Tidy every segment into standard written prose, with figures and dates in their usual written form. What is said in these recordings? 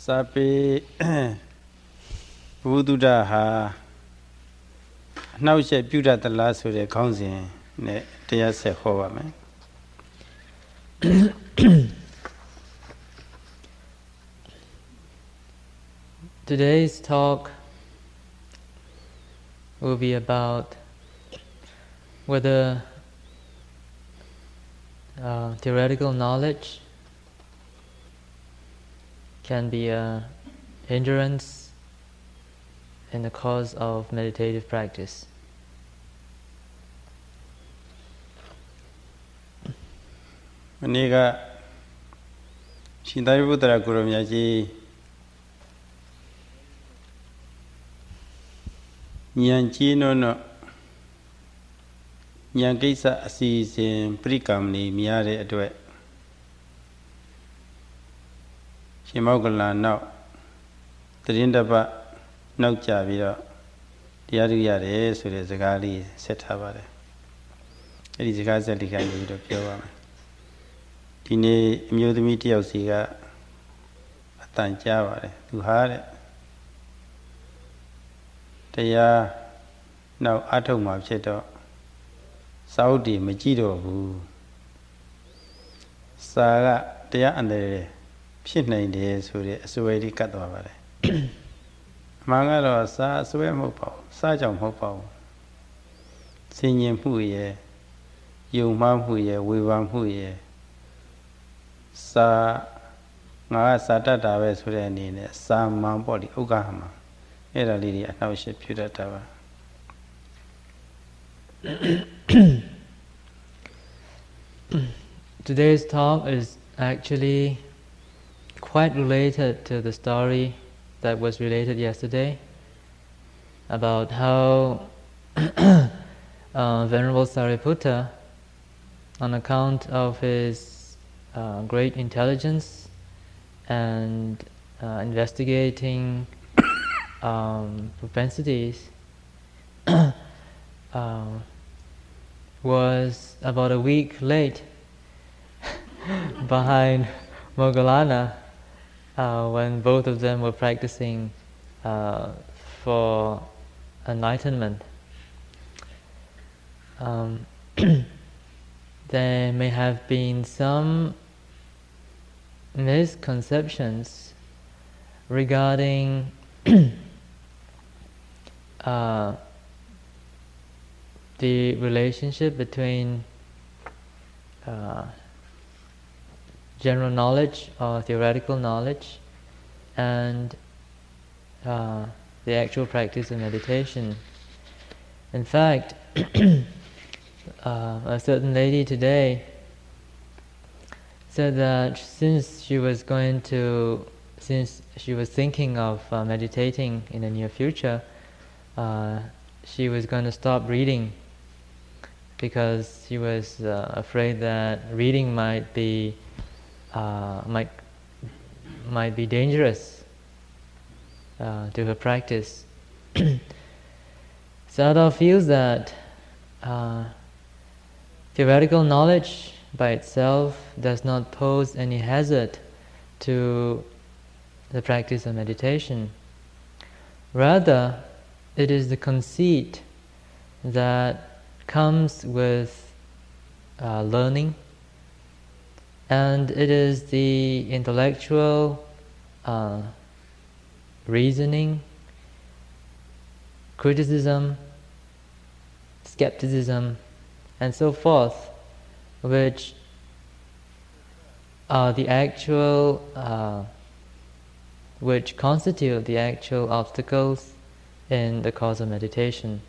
Sapi Buddha ha now she Buddha the last with the council ne dear say man. Today's talk will be about whether theoretical knowledge can be a hindrance in the cause of meditative practice. Maniga Shindariputra Gurumyaji Nyanchi no Nyankisa Assisi Prikamni Miare Adwe Shimogala now Trindaba no Javira Diaria so there's a galley set Havare. It is a gazelle kind of pure. Tine Mudimiti of Siga Atanjavare to Hare. They are now Atoma Cheto Saudi Majido who Saga, they are under Pitney days who is already cut over. Mangaro Sa Swim Hopo, Sajam Hopo Singing Huye, you mam Huye, we vam Huye Sa Nga Sata Daves Hurani, Sam Mam Body Ugahama, Era Lady at now she Puta Tower. Today's talk is actually quite related to the story that was related yesterday about how Venerable Sariputta, on account of his great intelligence and investigating propensities, was about a week late behind Moggallana when both of them were practicing for enlightenment. There may have been some misconceptions regarding the relationship between general knowledge or theoretical knowledge and the actual practice of meditation. In fact, a certain lady today said that since she was thinking of meditating in the near future, she was going to stop reading because she was afraid that reading might be dangerous to her practice. Sayadaw feels that theoretical knowledge by itself does not pose any hazard to the practice of meditation. Rather, it is the conceit that comes with learning, and it is the intellectual reasoning, criticism, skepticism, and so forth, which are the actual, which constitute the actual obstacles in the cause of meditation.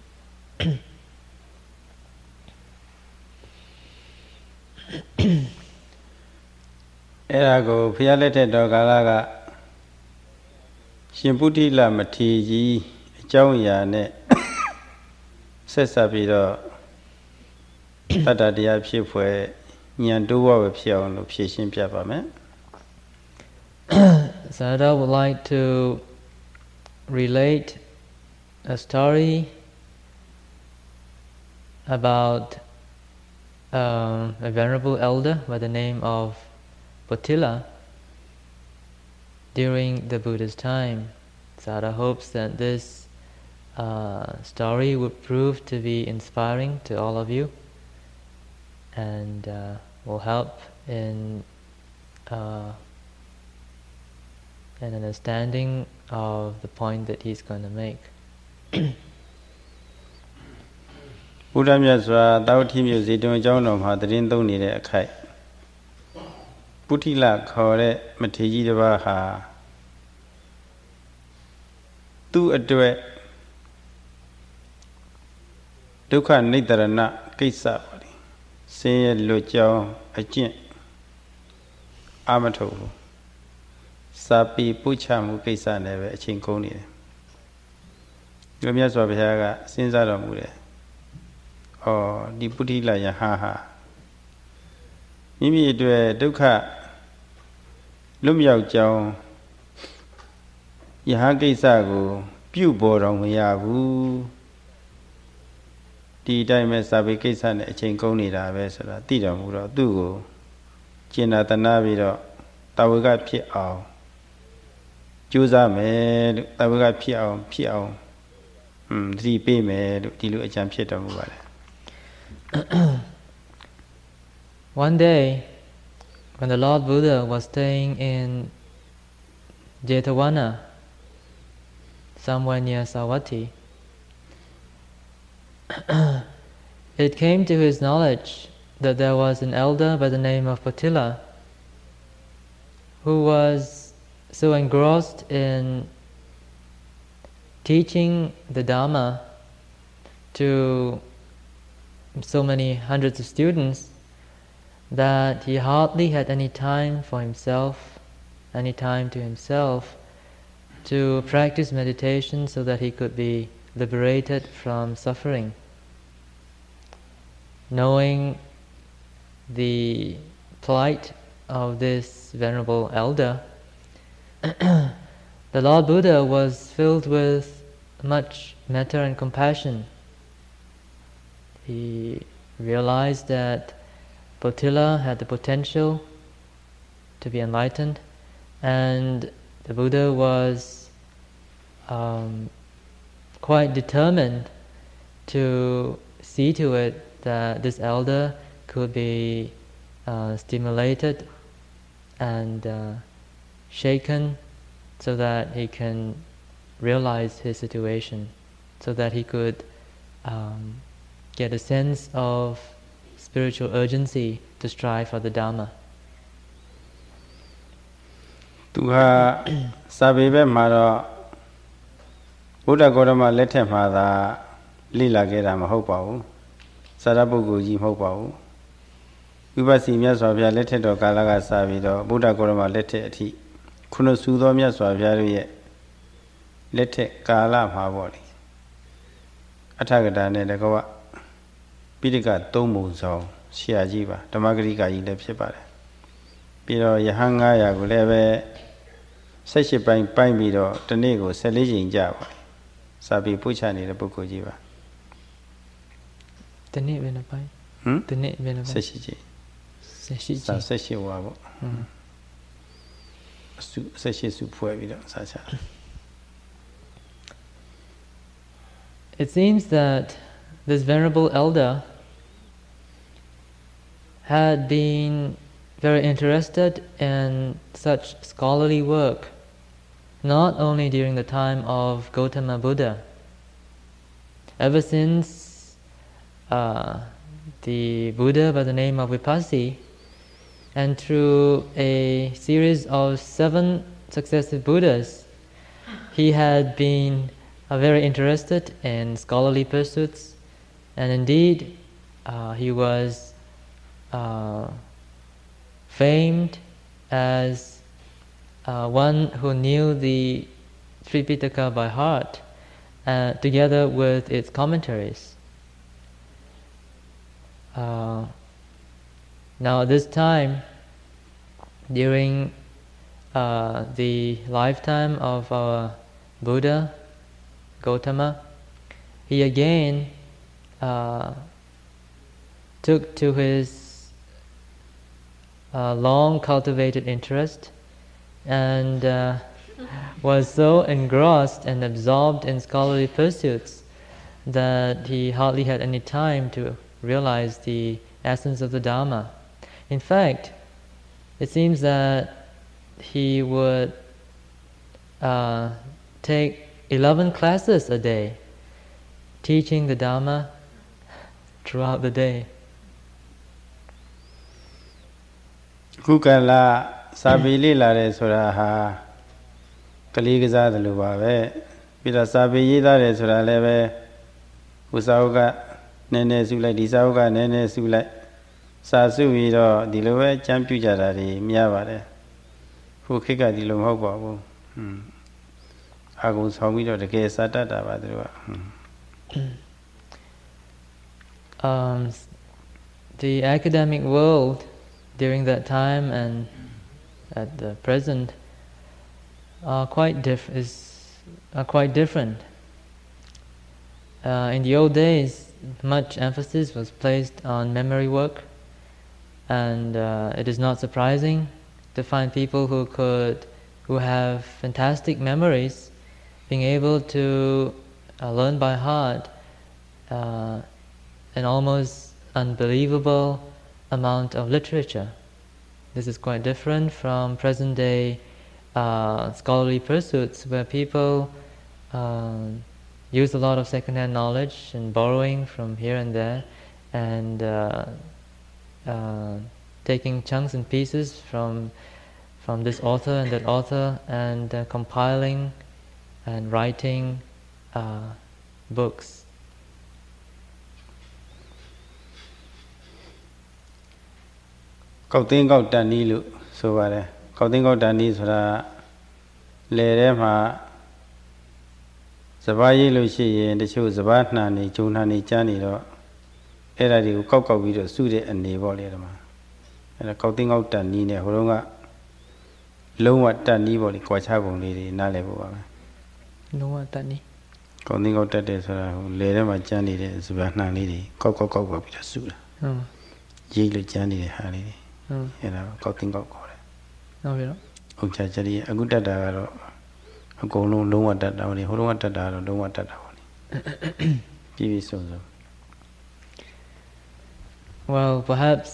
Erago Pialete Dogalaga Shimputila Matiji Joya Sesabido Tata Diapshipwe Nyanduwa Pion Pishin Piapame. Sayadaw would like to relate a story about a venerable elder by the name of Potila, during the Buddha's time. Sayadaw hopes that this story would prove to be inspiring to all of you and will help in an understanding of the point that he's going to make. ဘုရားမြတ်စွာတောက်ထီမြို့ဇေတဝန်ကျောင်းတော်မှာတရင်သုံးနေတဲ့အခိုက်ပုထိလခေါ်တဲ့မထေရကြီးတစ်ပါးဟာသူ့အတွက်ဒုက္ခနိတရဏကိစ္စပါလေဆင်းရဲလွတ်ကြောင်းအကျင့်အာမထုတ်ဘူးစာပေပုချမှုကိစ္စနဲ့ပဲအချိန်ကုန်နေတယ်ဒီမြတ်စွာဘုရားကစဉ်းစားတော်မူတယ်ဒီပုထိလယဟဟာမိမိအတွက်ဒုက္ခလွတ်မြောက်ကြောင်းယဟကိစ္စကိုပြုပေါ်တော်မရဘူးဒီတိုင်းပဲစာပေကိစ္စနဲ့အချိန်ကုန်နေတာပဲဆိုတာသိတော်မူတော့သူ့ကိုကျင်နာတနာပြီးတော့တာဝကဖြစ်အောင်ကြိုးစားမယ်လို့တာဝကဖြစ်အောင်သတိပေးမယ်လို့ဒီလိုအကြံဖြစ်တော်မူပါတယ် One day, when the Lord Buddha was staying in Jetavana, somewhere near Savatthi, it came to his knowledge that there was an elder by the name of Patila who was so engrossed in teaching the Dhamma to so many hundreds of students that he hardly had any time for himself, any time to himself to practice meditation so that he could be liberated from suffering. Knowing the plight of this venerable elder, the Lord Buddha was filled with much metta and compassion. He realized that Patila had the potential to be enlightened, and the Buddha was quite determined to see to it that this elder could be stimulated and shaken so that he can realize his situation, so that he could get a sense of spiritual urgency to strive for the Dhamma. သူဟာစာပေဘက်မှာတော့ဘုဒ္ဓဂေါတမလက်ထက်မှာသာလေ့လာခဲ့တာမဟုတ်ပါဘူးစာရပုဂ္ဂိုလ်ကြီးမဟုတ်ပါဘူးဝိပဿနာမြတ်စွာဘုရားလက်ထက်တော်ကာလကစပြီးတော့ဘုဒ္ဓဂေါတမလက်ထက်အထိခုနစုသောမြတ်စွာဘုရားတို့ရဲ့လက်ထက်ကာလမှာပေါ့လေအထကတာနဲ့တကောပိဋကသုံးပုံဆောင်ဆရာကြီးပါဓမ္မဂရိကကြီးလည်းဖြစ်ပါတယ်ပြီးတော့ယဟန်900ကိုလည်းပဲ18ပိုင်းပိုင်းပြီးတော့တနေ့ကို14ချိန်ကြာပါတယ်စာပေပုချနေတဲ့ပုဂ္ဂိုလ်ကြီးပါတနေ့ပဲနှစ်ပိုင်းတနေ့ပဲနှစ်ပိုင်း18ချိန်18ဝါပေါ့18စုဖွဲ့ပြီးတော့စာချ It seems that this venerable elder had been very interested in such scholarly work, not only during the time of Gautama Buddha. Ever since the Buddha by the name of Vipassana, and through a series of 7 successive Buddhas, he had been very interested in scholarly pursuits, and indeed he was famed as one who knew the Tripitaka by heart, together with its commentaries. Now at this time, during the lifetime of our Buddha, Gautama, he again took to his long cultivated interest and was so engrossed and absorbed in scholarly pursuits that he hardly had any time to realize the essence of the Dhamma. In fact, it seems that he would take 11 classes a day, teaching the Dhamma throughout the day. ခုကလာစာပေလေးလာတယ်ဆိုတာဟာကလေးကစားတယ်လို့ပါပဲပြီးတော့စာပေရေးသားတယ်ဆိုတာလည်းပဲဥစာအုပ်ကနည်းနည်းစုလိုက်ဒီစာအုပ်ကနည်းနည်းစုလိုက်စာစုပြီးတော့ဒီလိုပဲကြံပြကြတာတွေများပါတယ်ခုခေတ်ကဒီလိုမဟုတ်ပါဘူးအာကုန်ဆောင်ပြီးတော့တကယ်စာတတ်တာပါသူတို့က The academic world during that time and at the present are quite different. In the old days, much emphasis was placed on memory work, and it is not surprising to find people who have fantastic memories, being able to learn by heart an almost unbelievable amount of literature. This is quite different from present-day scholarly pursuits, where people use a lot of second-hand knowledge and borrowing from here and there, and taking chunks and pieces from this author and that author, and compiling and writing books. ကောက်သိန်းကောက်တန်နီးလို့ဆိုပါတယ်ကောက်သိန်းကောက်တန်နီးဆိုတာလေထဲမှာစပားရေးလို့ရှိရင်တချို့စပားနှံနေဂျုံနှံနေကျန်းနေတော့အဲ့ဒါတွေကိုကောက်ကောက်ပြီးတော့စုတဲ့အနေပေါ့လေဒီမှာအဲ့ဒါကောက်သိန်းကောက်တန်နီးနဲ့ဟိုတုန်းကလုံးဝတန်နီးပေါ့လေကြွားချပုံလေးတွေနားလည်ဖို့ပါပဲလုံးဝတန်နီးကောက်သိန်းကောက်တက်တယ်ဆိုတာဟိုလေထဲမှာကျန်းနေတဲ့စပားနှံလေးတွေကောက်ပြီးတော့စုတာရေးလို့ကျန်းနေတဲ့ဟာလေးတွေအဲ့ဒါကောက်တင်ကောက်ခေါ်တယ်ဟုတ်ပြီနော်ဥစ္စာချရီအခုတက်တာကတော့အကုန်လုံးလုံးဝတက်တာဟိုတုန်းကတက်တာတော့လုံးဝတက်တာပေါ့လေပြီးဆုံး Well, perhaps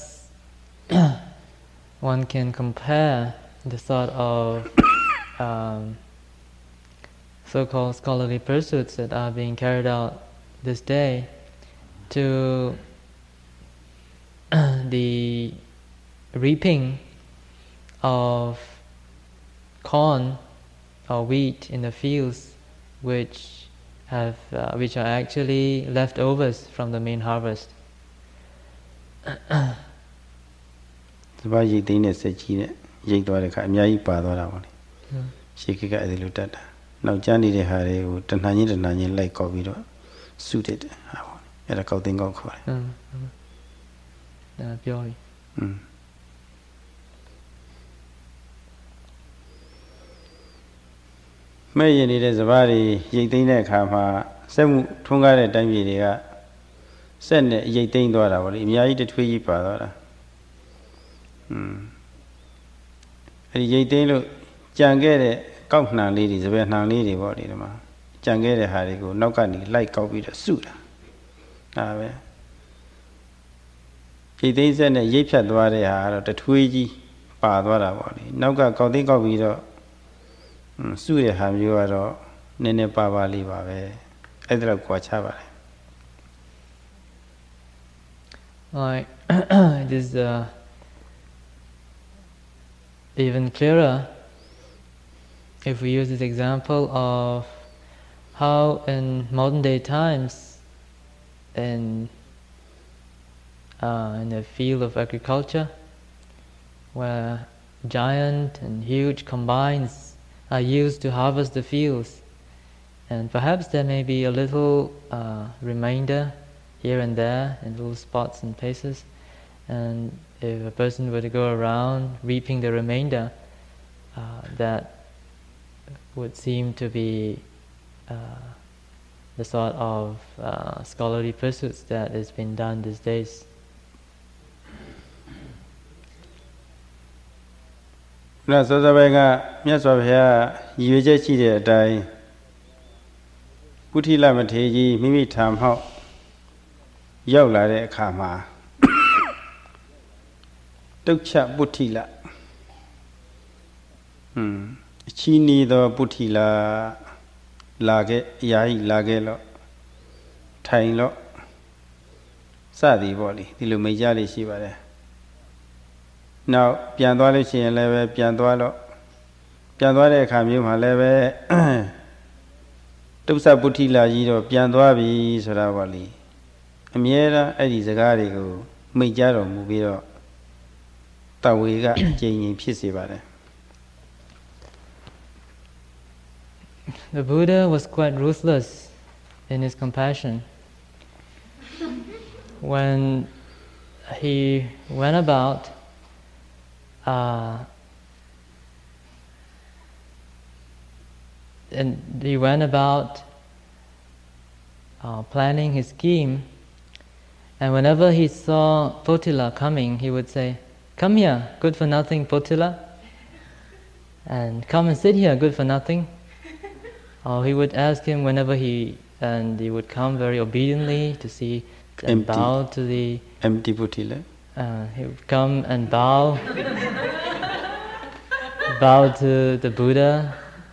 one can compare the sort of so-called scholarly pursuits that are being carried out this day to the reaping of corn or wheat in the fields, which are actually leftovers from the main harvest. စပားရိတ်သိမ်းတဲ့စက်ကြီးနဲ့ရိတ်သွားတဲ့ခါအများကြီးပါသွားတာပေါ့လေရှေးခေတ်ကအဲ့ဒီလိုတတ်တာနောက်ကျန်းနေတဲ့ဟာတွေကိုတဏှာချင်းလိုက်ကောက်ပြီးတော့စုတဲ့ဟာပေါ့အဲ့ဒါကောက်သိန်းကောက်ခေါ်တယ်ဒါပြောပြီမဲ့ရင်နေတဲ့စပားတွေရိတ်သိမ်းတဲ့အခါမှာစက်မှုထွန်းကားတဲ့တိုင်းပြည်တွေကစက်နဲ့ရိတ်သိမ်းသွားတာပေါ့လေအများကြီးတထွေးကြီးပါသွားတာအဲ့ဒီရိတ်သိမ်းလို့ကြံခဲ့တဲ့ကောက်နှံလေးတွေစပယ်နှံလေးတွေပေါ့လေဒီမှာကြံခဲ့တဲ့ဟာတွေကိုနောက်ကနေလိုက်ကောက်ပြီးတော့စုတာဒါပဲရိတ်သိမ်းစက်နဲ့ရိတ်ဖြတ်သွားတဲ့ဟာကတော့တထွေးကြီးပါသွားတာပေါ့လေနောက်ကကောက်သိမ်းကောက်ပြီးတော့စုတဲ့ဟာမျိုးကတော့နည်းနည်းပါလေးပါပဲအဲ့ဒါတော့ကြွားချပါတယ် Right. It is even clearer if we use this example of how in modern day times in the field of agriculture, where giant and huge combines are used to harvest the fields, and perhaps there may be a little remainder here and there in little spots and places, and if a person were to go around reaping the remainder, that would seem to be the sort of scholarly pursuits that is being done these days. 那所在外个မြတ်စွာဘုရားရည်ရွယ်ချက်ရှိတဲ့အတိုင်းပုထိလမထေရကြီးမိမိထံဟောက်ရောက်လာတဲ့အခါမှာတုတ်ချပုထိလအချီးနီးသောပုထိလလာခဲ့အရာကြီးလာခဲ့လို့ထိုင်လို့စသည်ပေါ့လေဒီလိုမိတ်ကြလေးရှိပါတယ်နောက်ပြန်သွားလို့ရှိရင်လည်းပဲပြန်သွားတဲ့အခါမျိုးမှာလည်းပဲတုစ္ဆပုထိလာကြီးတော့ပြန်သွားပြီဆိုတာပေါ့လေအမြဲတမ်းအဲ့ဒီစကားတွေကိုမိတ်ကြတော်မူပြီးတော့တဝေကအကျဉ်းချင်းဖြစ်စေပါတယ် The Buddha was quite ruthless in his compassion. When he went about planning his scheme, and whenever he saw Potila coming, he would say, "Come here, good for nothing, Potila," and "Come and sit here, good for nothing." Or he would ask him whenever he would come very obediently to see and bow to the empty Potila. He would come and bow to the Buddha,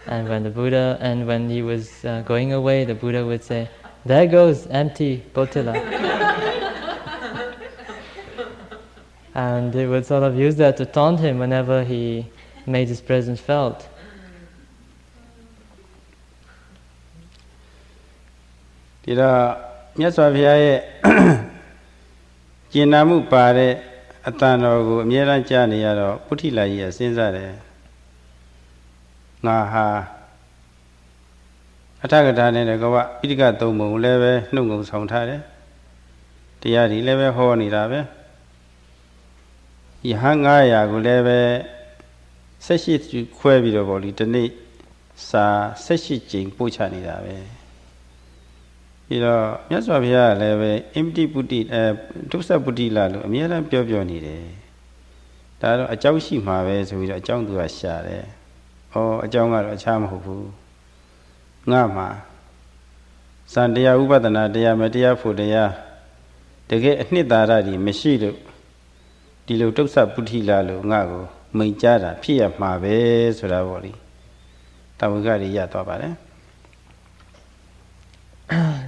and when he was going away, the Buddha would say, "There goes empty Potila." And they would sort of use that to taunt him whenever he made his presence felt. Tira Nyaswa Bhiyaye Jinamu Pare Atanogu Myeran Chani Yaro Putila Yi Sinzare Naha Atagadane Gawa Pidika Tomu Leve Nungu Sontare Tiari Leve Honi Rabe Yahangaya Guleve Seshi Kwebido Boli Tani Sa Seshi Jing Puchani Rabe ပြီးတော့မြတ်စွာဘုရားလည်းပဲ empty ပုတိဒုစပုတိလာလို့အများအားပြောနေတယ်ဒါတော့အကြောင်းရှိမှာပဲဆိုပြီးတော့အကြောင်းသူကရှာတယ်ဩအကြောင်းကတော့အခြားမဟုတ်ဘူးငါမှာစံတရားဥပဒနာတရားမတရားဖို့တရားတကယ်အနှစ်သာရကြီးမရှိလို့ဒီလိုဒုစပုတိလာလို့ငါကိုမိန်ကြားတာဖြစ်ရမှာပဲဆိုတာပေါ့လေတာဝကတွေရသွားပါတယ်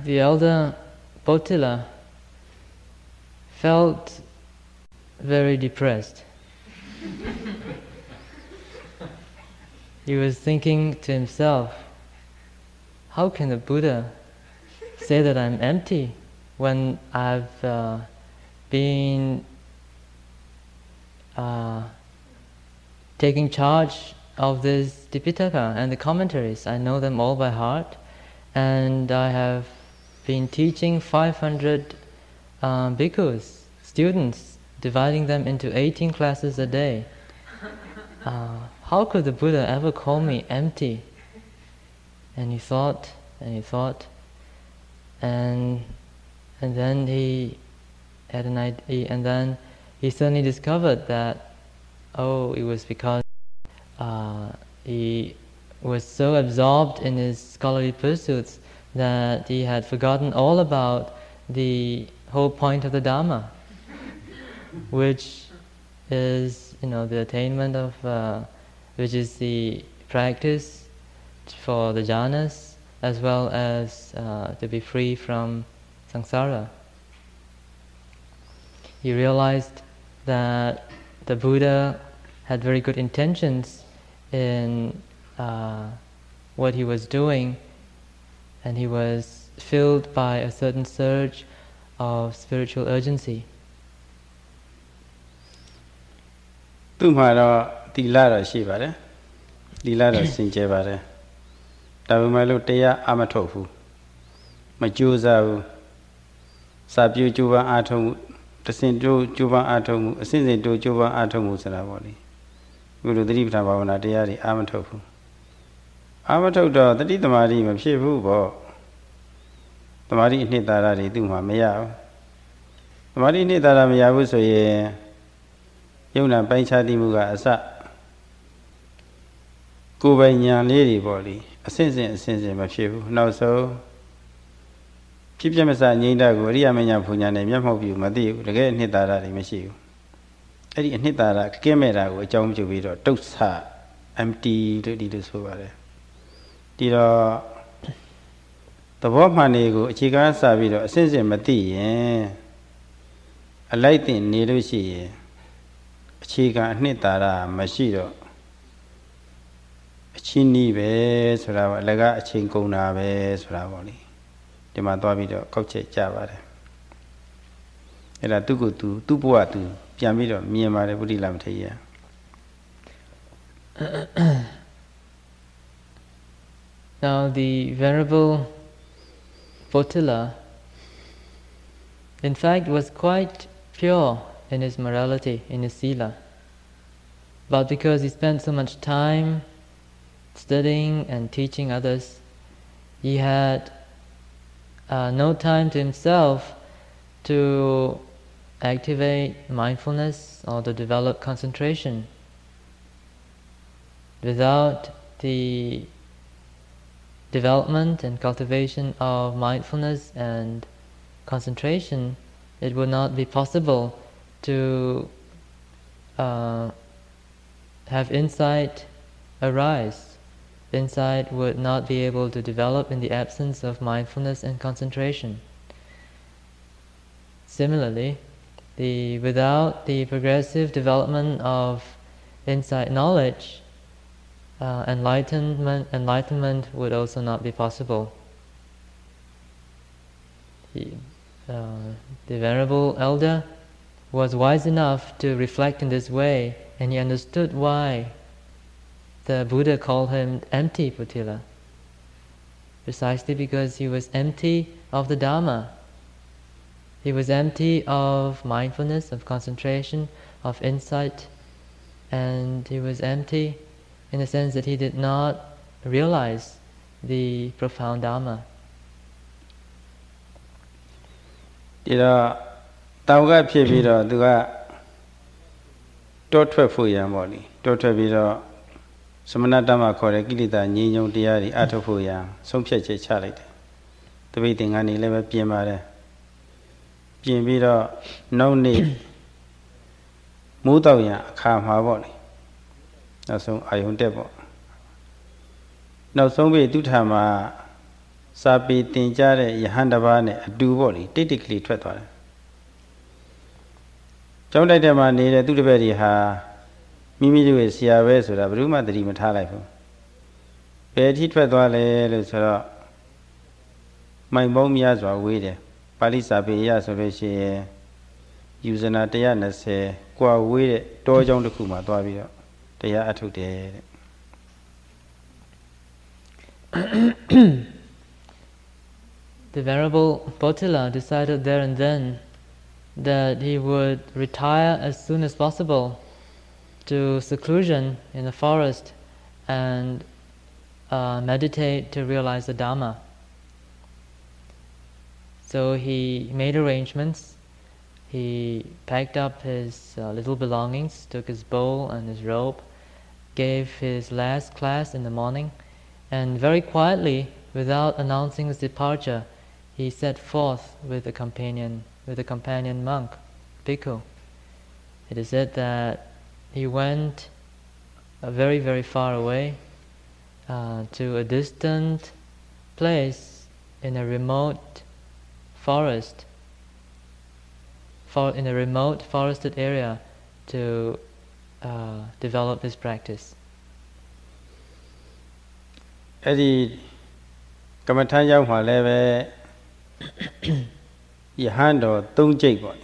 The elder Potila felt very depressed. He was thinking to himself, how can the Buddha say that I'm empty when I've been taking charge of this Tipitaka and the commentaries? I know them all by heart. And I have been teaching 500 bhikkhus, students, dividing them into 18 classes a day. How could the Buddha ever call me empty? And he thought, and then he had an idea, and then he suddenly discovered that, it was because he was so absorbed in his scholarly pursuits that he had forgotten all about the whole point of the Dhamma, which is, the attainment of, which is the practice for the jhanas, as well as to be free from samsara. He realized that the Buddha had very good intentions in what he was doing, and he was filled by a certain surge of spiritual urgency. Tumhara Dilada Shivare, Dilada Sinjevare, Davumalo Tea Amatofu, Majuza Sabu Juba Atom, the Sindu Juba Atom, Sindu Juba Atom Saravoli. Guru Dripta Bavana Deari Amatofu. Amatoda, the Ditamari of Shivu, the Mari Nitara Duma Maya. The Mari Nitara Maya was a Yuna Baincha Dimuga Asa ကိုယ်ပိုင်ညာလေးတွေပေါ့လေအစင်စင်မဖြစ်ဘူးနောက်ဆုံးဖြစ်ပြမစငြိမ့်တာကိုအရိယာမညာဘုံညာနဲ့မျက်မှောက်ပြုမသိဘူးတကယ်အနှစ်သာရတွေမရှိဘူးအဲ့ဒီအနှစ်သာရကင်းမဲ့တာကိုအကြောင်းပြုပြီးတော့တုတ်ဆ empty လို့ဒီလိုဆိုပါတယ်ဒီတော့သဘောမှန်တွေကိုအခြေခံစပြီးတော့အစင်စင်မသိရင်အလိုက်တင်နေလို့ရှိရင်အခြေခံအနှစ်သာရမရှိတော့အချင်းနီးပဲဆိုတာပေါ့အလကအချင်းကုန်တာပဲဆိုတာပေါ့လေဒီမှာသွားပြီးတော့ကောက်ချက်ကြပါတယ်အဲ့ဒါသူ့ကိုသူ့ဘဝသူပြန်ပြီးတော့မြင်ပါတယ်ဗုဒ္ဓလာမထေရ Now the Venerable Paṇḍitā in fact was quite pure in his morality, in his sila, but because he spent so much time studying and teaching others, he had no time to himself to activate mindfulness or to develop concentration. Without the development and cultivation of mindfulness and concentration, it would not be possible to have insight arise. Insight would not be able to develop in the absence of mindfulness and concentration. Similarly, without the progressive development of insight knowledge, enlightenment would also not be possible. The Venerable Elder was wise enough to reflect in this way, and he understood why the Buddha called him empty Paṇḍitā, precisely because he was empty of the Dhamma. He was empty of mindfulness, of concentration, of insight, and he was empty in the sense that he did not realize the profound Dhamma. ဒီတော့တောင်ကဖြစ်ပြီးတော့သူကတောထွက်ဖို့ရံပေါ့လေတောထွက်ပြီးတော့သမဏတမခေါ်တဲ့ကိလေသာငြိမ်းချမ်းတရားတွေအထုတ်ဖို့ရံဆုံးဖြတ်ချက်ချလိုက်တယ်တပိတ်သင်္ကန်းနေလည်းပဲပြင်ပါတယ်ပြင်ပြီးတော့နောက်နေ့မိုးတောက်ရံအခါမှာပေါ့လေနောက်ဆုံးအာယုန်တက်ပေါ့နောက်ဆုံးပြီသူထာမှာစာပေတင်ကြတဲ့ယဟန်တစ်ပါးနဲ့အတူပေါ့လေတိတ်တိတ်ကလေးထွက်သွားတယ်ကျောင်းတိုက်ထဲမှာနေတဲ့သူတပည့်တွေဟာမိမိတို့ရဲ့ဆရာပဲဆိုတာဘယ်သူမှသတိမထားလိုက်ဘူးဘယ်အထိထွက်သွားလဲလို့ဆိုတော့မိုင်ပေါင်းများစွာဝေးတယ်ပါဠိစာပေရဆိုလို့ရှိရင်ယူဇနာ120กว่าဝေးတဲ့တောကျောင်းတစ်ခုမှာသွားပြီးတော့တရားအထုတ်တယ်တဲ့ The Venerable Paṇḍitā decided there and then that he would retire as soon as possible to seclusion in the forest and meditate to realize the Dhamma. So he made arrangements. He packed up his little belongings, took his bowl and his robe, gave his last class in the morning, and very quietly, without announcing his departure, he set forth with a companion monk, bhikkhu. It is said that he went very, very far away to a distant place in a remote forest, in a remote forested area to develop his practice. အဲ့ဒီကမ္မထာရောက်မှာလည်းပဲယဟန်တော်၃ကျိတ်ပေါ့တ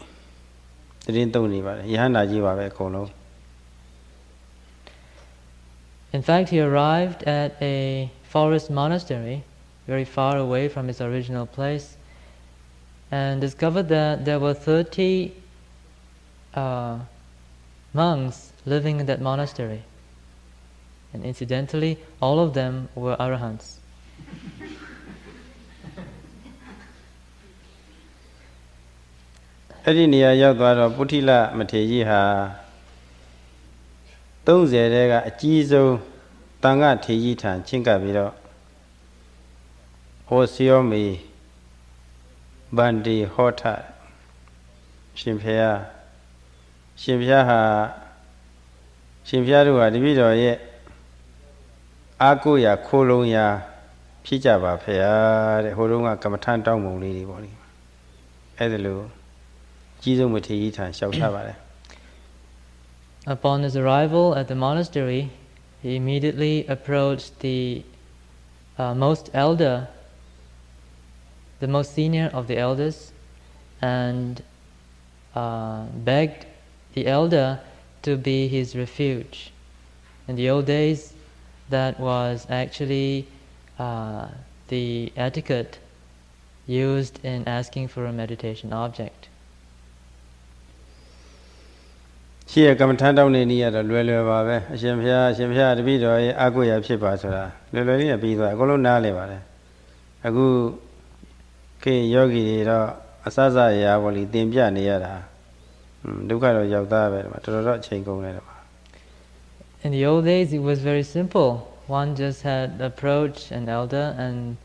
ရင်၃နေပါတယ်ယဟန္တာကြီးပါပဲအကုန်လုံး In fact, he arrived at a forest monastery very far away from his original place and discovered that there were 30 monks living in that monastery. And incidentally, all of them were arahants. အဲ့ဒီနေရာရောက်သွားတော့ပုထိလမထေရကြီးဟာ30တဲကအကြီးဆုံး Tanga Tijitan, Chinkabiro, Osiomi, Bandi, Hota, Shimpia, Shimpia, Shimpiarua, the video yet. Akuya, Kolonya, Pijaba, Pea, Horunga, Kamatan, Down, lady body. Edelu, Jizumitan, Shautabare. Upon his arrival at the monastery, he immediately approached the most senior of the elders, and begged the elder to be his refuge. In the old days, that was actually the etiquette used in asking for a meditation object. Chia come turn down in the other Lua, Shimpia, the video, Aguya Pipasura, Lulina Pisa, Golona Leva. A good K Yogi, Asaza Yavoli, Dimbia Niara, Ducaro Yavda, Matoro Chingo. In the old days, it was very simple. One just had approached an elder and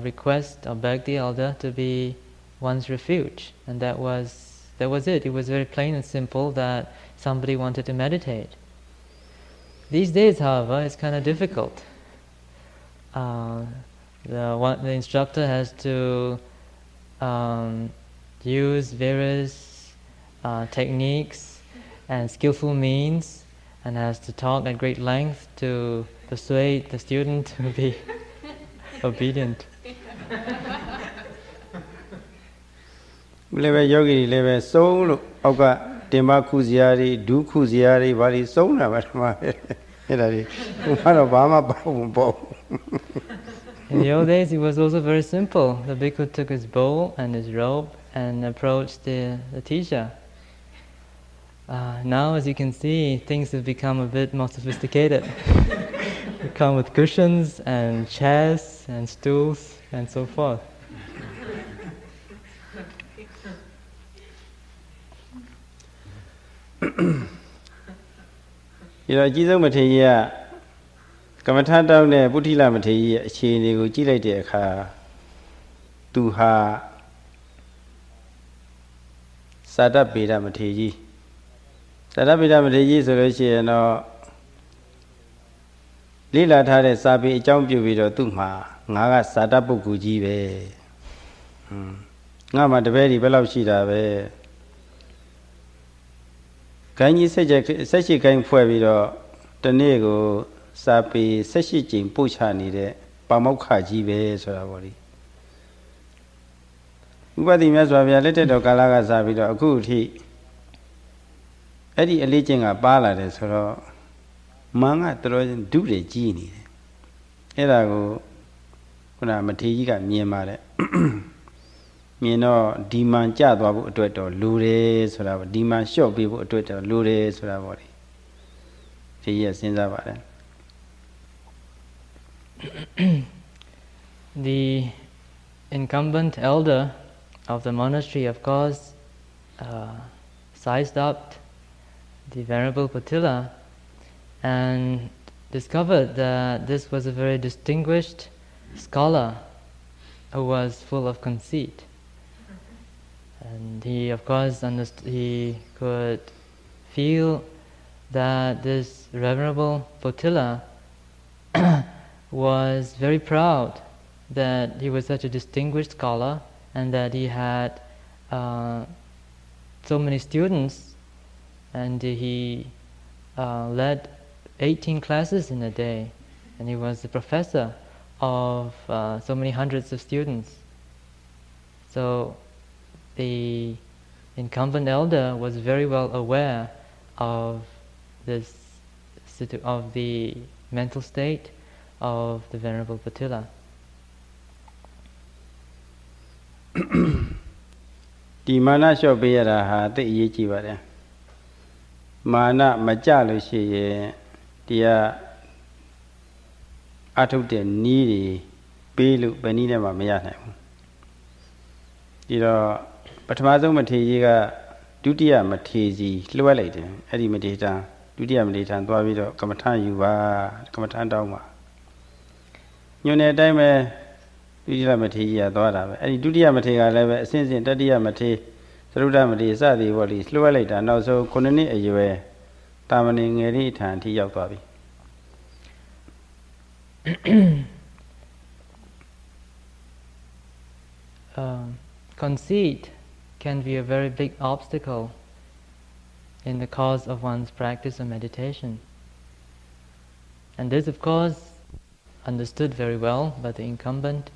request or beg the elder to be one's refuge, and that was it. It was very plain and simple that somebody wanted to meditate. These days, however, it's kind of difficult. The instructor has to use various techniques and skillful means, and has to talk at great length to persuade the student to be obedient. Leve yogi, leve soul, Oga, Demakuziari, Dukuziari, Vali Sona, In the old days, it was also very simple. The bhikkhu took his bowl and his robe and approached the teacher. Now, as you can see, things have become a bit more sophisticated. They come with cushions and chairs and stools and so forth. Jesus Mateya, Kamatan down there, Butila Mateya, Chini, Gilade Ka, Duha Sadabida Mateji. Sadabida Mateji, Solution, Lila Tade Sabi, Jambu Vido Tuma, Naga Sadabukuji, Nama the very below Shida. Can you say such a kind for Vido, the nego, Sapi, Seshijin, Puchani, Pamoka Jibe, Sorabody. What the mess of your letter to Galaga Sabido, a good he. Eddie alleging a ballad, so Manga throwing do the genie. Erago, Kuna Matiga, me mare. You know, demand Jadwa to it or Lure, so that demand show people to it or Lure, so that body. Yes, in that The incumbent elder of the monastery, of course, sized up the Venerable Patila and discovered that this was a very distinguished scholar who was full of conceit. And he, of course, he could feel that this Venerable Patila was very proud that he was such a distinguished scholar and that he had so many students, and he led 18 classes in a day, and he was the professor of so many hundreds of students. So the incumbent elder was very well aware of this, of the mental state of the Venerable Patila. The mana shop beer had the Yichivare. Mana Majalo she, dear Atute needy, Bilu Benina Mayana. But Mazo Matiga, Dutia Matizi, Lualate, Eddie Medita, ဒုတိယမထေရထံသွားပြီးတော့ကမ္မထယူပါကမ္မထတောင်းပါညွန်တဲ့အတိုင်းပဲဒုတိယမထေရကြီးကသွားတာပဲအဲ့ဒီဒုတိယမထေရကလည်းပဲအစဉ်စဉ်တတိယမထေရသရုဒ္ဓမထေရစသည်ပေါ့လေလွှဲလိုက်တာနောက်ဆုံး9နှစ်အရွယ်တာမဏေငယ်လေးထံအထိရောက်သွားပြီ Conceit can be a very big obstacle in the cause of one's practice of meditation. And this, of course, understood very well by the incumbent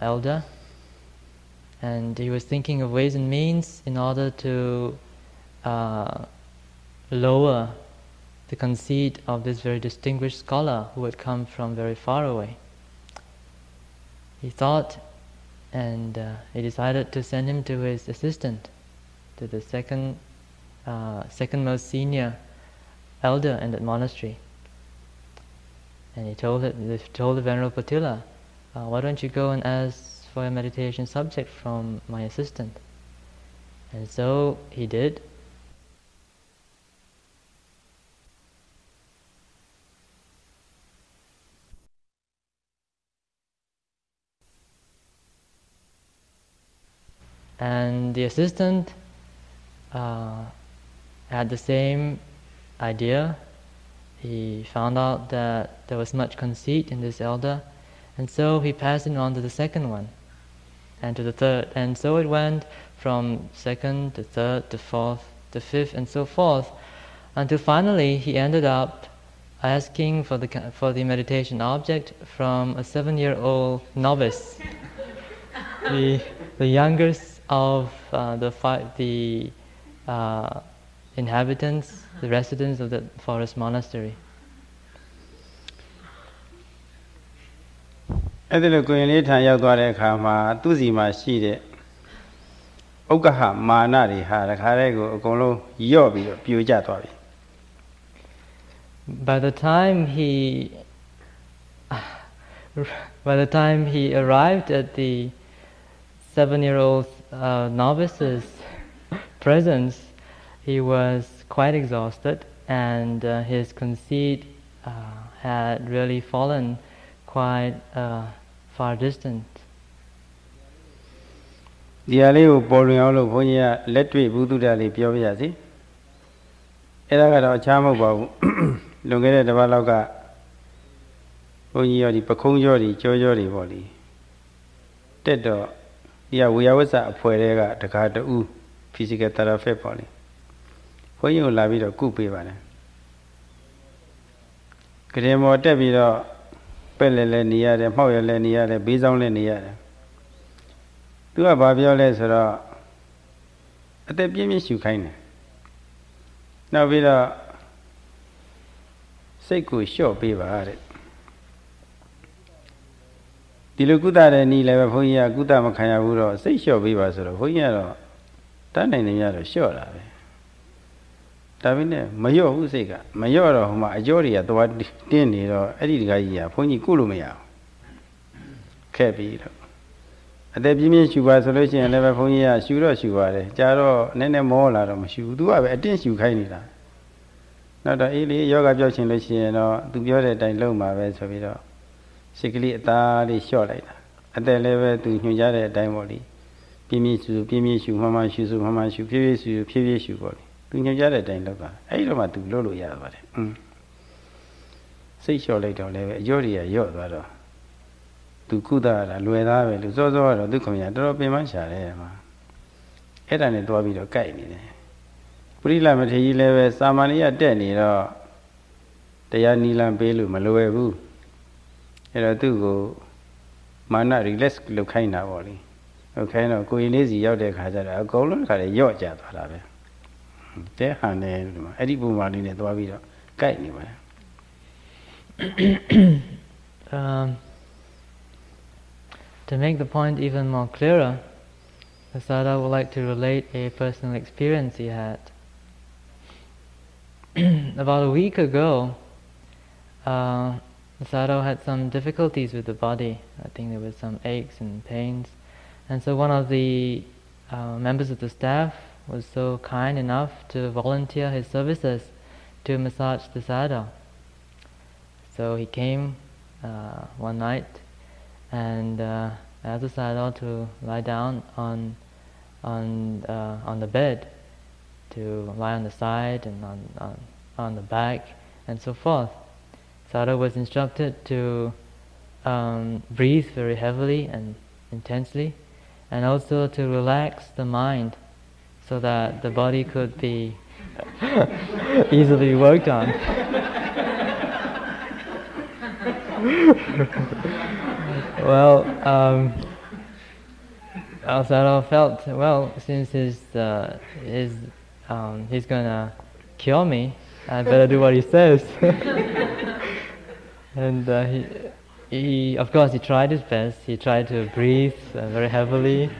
elder. And he was thinking of ways and means in order to lower the conceit of this very distinguished scholar who had come from very far away. He thought, and he decided to send him to his assistant, to the second most senior elder in that monastery. And he told the Venerable Patila, why don't you go and ask for a meditation subject from my assistant? And so he did. And the assistant had the same idea. He found out that there was much conceit in this elder, and so he passed it on to the second one, and to the third, and so it went from second to third to fourth to fifth and so forth, until finally he ended up asking for the meditation object from a 7-year-old novice, the youngest of the inhabitants, the residents of the forest monastery. အဲ့ဒီလိုကိုရင်လေးထံရောက်သွားတဲ့အခါမှာသူ့စီမှာရှိတဲ့ဥက္ကဟမာနတွေဟာတခါတည်းကိုအကုန်လုံးယော့ပြီးတော့ပြိုကျသွားပြီ By the time he arrived at the 7-year-old novice's presence, he was quite exhausted, and his conceit had really fallen quite far distant. ဒီဟာလေးကိုပေါ်လွင်အောင်လို့ဘုန်းကြီးကလက်တွေ့ဘုဒ္ဓတရားလေးပြောပြရစီအဲ့ဒါကတော့အခြားမဟုတ်ပါဘူးလွန်ခဲ့တဲ့တစ်ပတ်လောက်ကဘုန်းကြီးရောဒီပခုံးကျော်တွေကြောကြောတွေပေါ့လေတက်တော့ဒီကဝေယဝစ္စအဖွဲ့တွေကတခါတူ physical therapy ပေါ့လေဘုန်းကြီးကိုလာပြီးတော့ကုပေးပါတယ်ကရင်မော်တက်ပြီးတော့ပက်လဲလဲနေရတယ်မှောက်ရလဲနေရတယ်ဘေးဆောင်လဲနေရတယ်သူကဘာပြောလဲဆိုတော့အသက်ပြင်းပြင်းရှူခိုင်းတယ်နောက်ပြီးတော့စိတ်ကိုလျှော့ပေးပါတဲ့ဒီလိုကုသတဲ့နည်းလည်းပဲဘုန်းကြီးကကုသမခံရဘူးတော့စိတ်လျှော့ပေးပါဆိုတော့ဘုန်းကြီးကတော့တန်းနိုင်နေရတော့လျှော့တာပဲဒါပေမဲ့မလျော့ဘူးစိတ်ကမလျော့တော့ဟိုမှာအကျော်တွေကသွားတင်းနေတော့အဲ့ဒီတခါကြီးကဘုန်းကြီးကုလို့မရဘူးခက်ပြီတော့အသက်ပြင်းပြင်းရှူပါဆိုလို့ရှိရင်လည်းပဲဘုန်းကြီးကရှူတော့ရှူပါတယ်ကြာတော့နည်းနည်းမောလာတော့မရှူဘူးသူကပဲအတင်းရှူခိုင်းနေတာနောက်တော့အေးလေယောဂပြောချင်လို့ရှိရင်တော့သူပြောတဲ့အတိုင်းလုပ်မှာပဲဆိုပြီးတော့စိတ်ကလေးအသားလေးလျှော့လိုက်တာအသက်လည်းပဲသူညွှန်ကြားတဲ့အတိုင်းပေါ့လေပြင်းပြင်းရှူပြင်းပြင်းရှူမှမှရှူစုမှမှရှူဖြည်းဖြည်းရှူဖြည်းဖြည်းရှူပေါ့လေသူညွှန်ကြားတဲ့အတိုင်းလုပ်တာအဲ့ဒီတော့မှသူလုပ်လို့ရပါတယ်စိတ်လျှော့လိုက်တော့လည်းပဲအကျော်တွေကယော့သွားတော့သူကုသရတာလွယ်သားပဲလူစောစောကတော့သူခင်ဗျာတော်တော်ပင်ပန်းရှာတယ်မှာအဲ့ဒါနဲ့တွားပြီးတော့ကြိုက်နေတယ်ပရိလမထေရကြီးလည်းပဲစာမဏေရတက်နေတော့တရားနီလံပေးလို့မလွယ်ဘူးအဲ့တော့သူ့ကိုမာန relax လုပ်ခိုင်းတာပေါ့လေလုပ်ခိုင်းတော့ကိုရင်လေးစီရောက်တဲ့ခါကျတော့အကုန်လုံးတစ်ခါလေယော့ကျသွားတာပဲတဲဟန်တယ်ဒီမှာအဲ့ဒီပုံမှန်လေးနဲ့တွားပြီးတော့ကြိုက်နေပါတယ် To make the point even more clearer, Sayadaw would like to relate a personal experience he had. About a week ago, Sayadaw had some difficulties with the body. I think there were some aches and pains. And so one of the members of the staff was so kind enough to volunteer his services to massage the Sayadaw. So he came one night and asked the Sayadaw to lie down on the bed, to lie on the side and on the back and so forth. Sayadaw was instructed to breathe very heavily and intensely, and also to relax the mind so that the body could be easily worked on. Well, Sayadaw felt, well, since he's gonna cure me, I better do what he says. And he, of course, he tried his best. He tried to breathe very heavily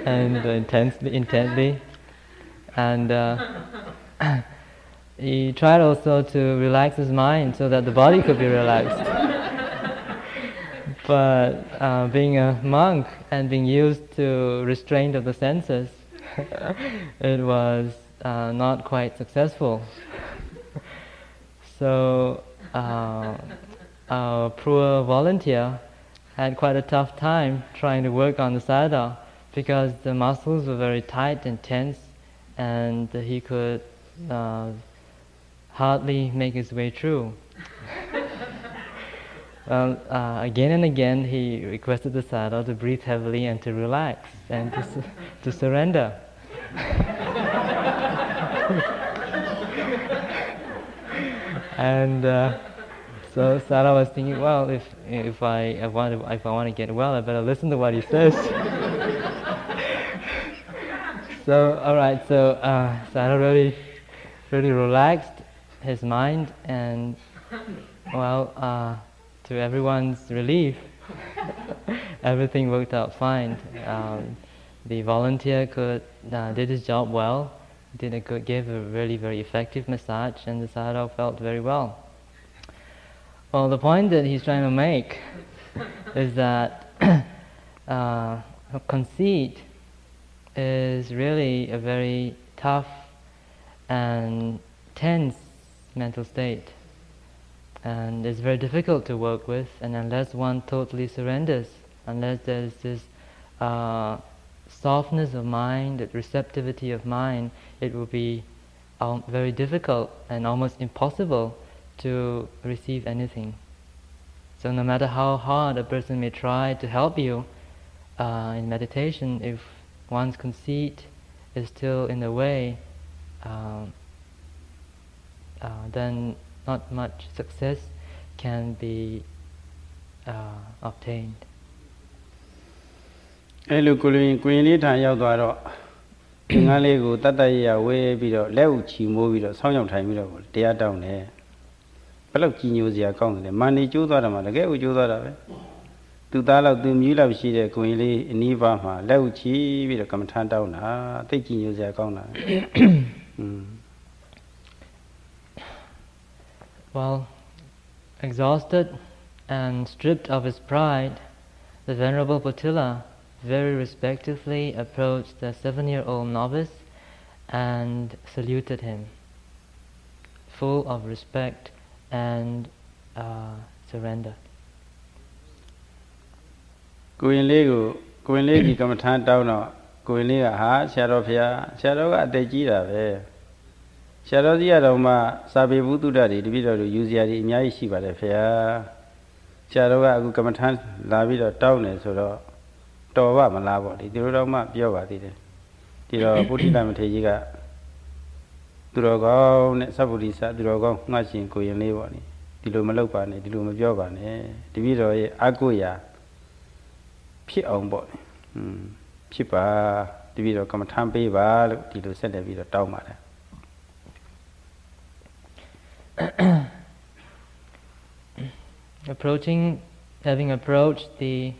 and intently, and he tried also to relax his mind so that the body could be relaxed. But being a monk and being used to restraint of the senses, it was not quite successful. So our poor volunteer had quite a tough time trying to work on the Sayadaw because the muscles were very tight and tense, and he could hardly make his way through. Well, again and again he requested the Sayadaw to breathe heavily and to relax and to surrender. And so Sayadaw was thinking, well, if I want to get well, I better listen to what he says. So all right, so Sayadaw really relaxed his mind, and well, to everyone's relief, everything worked out fine. The volunteer did his job well, gave a really very effective massage, and the Sayadaw felt very well. Well, the point that he's trying to make is that conceit is really a very tough and tense mental state, and it's very difficult to work with, and unless one totally surrenders, unless there's this softness of mind, that receptivity of mind, it will be very difficult and almost impossible to receive anything. So no matter how hard a person may try to help you in meditation, if one's conceit is still in the way, then not much success can be obtained. အဲ့လိုကိုရင်လေးထံရောက်သွားတော့သင်္ကန်းလေးကိုတတ်တရဝဲပြီးတော့လက်ဥချီမိုးပြီးတော့ဆောင်းရောက်ထိုင်ပြီးတော့တရားတောင်းတယ်ဘယ်လောက်ကြည်ညိုစရာကောင်းတယ်မာနေကျိုးသွားတာမှတကယ်ကိုကျိုးသွားတာပဲသူသားလောက်သူမြူးလောက်ရှိတဲ့ကိုရင်လေးအနီးပါးမှာလက်ဥချီပြီးတော့ကမ္မထမ်းတောင်းတာသိကြည်ညိုစရာကောင်းတာ Well, exhausted and stripped of his pride, the Venerable Paṇḍitā very respectfully approached the 7-year-old novice and saluted him, full of respect and surrender. ကိုရင်လေးဒီကမ္မထမ်းတောင်းတော့ကိုရင်လေးကဟာဆရာတော်ဖေဟာဆရာတော်ကအသက်ကြီးတာပဲဆရာတော်ကြီးကတော့မှစာပေဘုဒ္ဓတွေတပည့်တော်တို့ယူစရာတွေအများကြီးရှိပါတယ်ဖေဟာဆရာတော်ကအခုကမ္မထမ်းလာပြီးတော့တောင်းတယ်ဆိုတော့တော်ပါမလားပေါ့ဒီလိုတော့မှပြောပါသေးတယ်ဒီတော့ပုထိလမထေရကြီးကသူတော်ကောင်းနဲ့သဗ္ဗုဒိသသူတော်ကောင်းငှက်ရှင်ကိုရင်လေးပေါ့နိဒီလိုမလုပ်ပါနဲ့ဒီလိုမပြောပါနဲ့တပည့်တော်ရဲ့အကုရာဖြစ်အောင်ပေါ့ဖြစ်ပါတပည့်တော်ကမ္မထမ်းပေးပါလို့ဒီလိုဆက်လက်ပြီးတော့တောင်းပါတယ် Having approached the